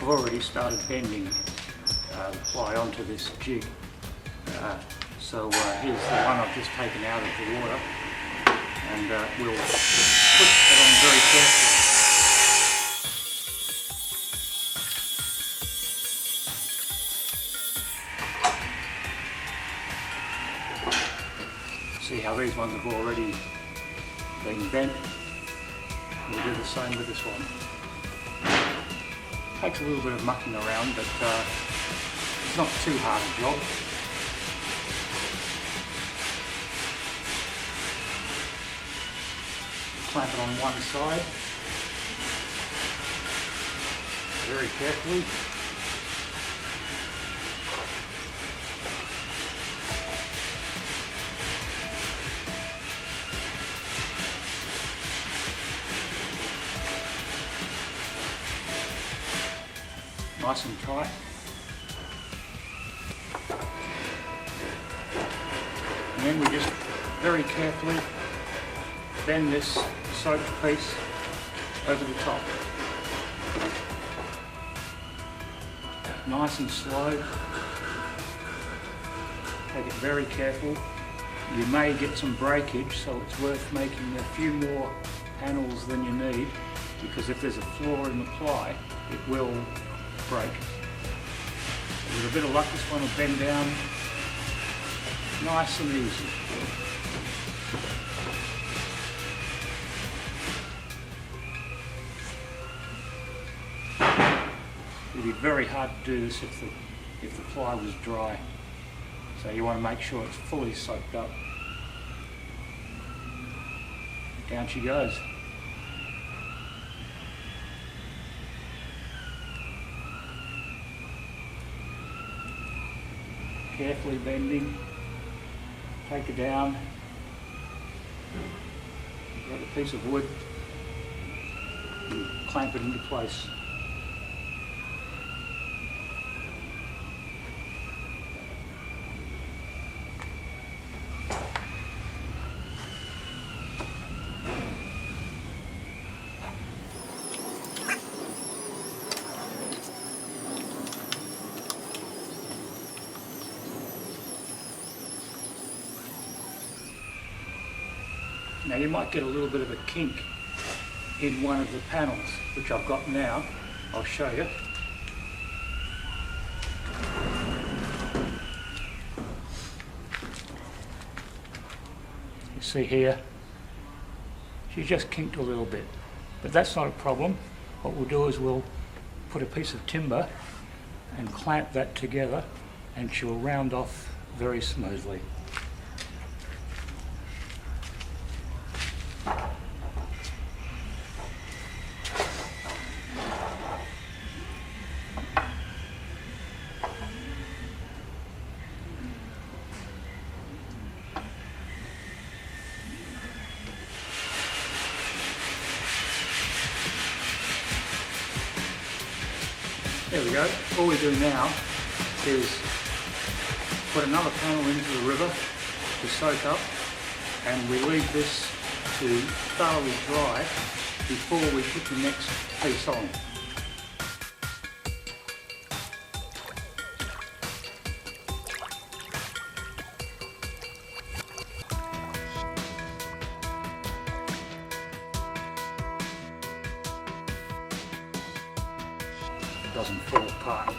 I've already started bending the ply onto this jig. So here's the one I've just taken out of the water, and we'll push that on very carefully. See how these ones have already been bent? We'll do the same with this one. Takes a little bit of mucking around, but it's not too hard a job. Clamp it on one side very carefully. Nice and tight. And then we just very carefully bend this soaked piece over the top. Nice and slow. Take it very careful. You may get some breakage, so it's worth making a few more panels than you need, because if there's a flaw in the ply, it will break. With a bit of luck, this one will bend down nice and easy. It'd be very hard to do this if the ply was dry. So you want to make sure it's fully soaked up. Down she goes. Carefully bending, take it down, grab a piece of wood and clamp it into place. Now you might get a little bit of a kink in one of the panels, which I've got now. I'll show you. You see here, she just kinked a little bit, but that's not a problem. What we'll do is we'll put a piece of timber and clamp that together, and she'll round off very smoothly. There we go. All we do now is put another panel into the river to soak up, and we leave this to thoroughly dry before we put the next piece on. Doesn't fall apart.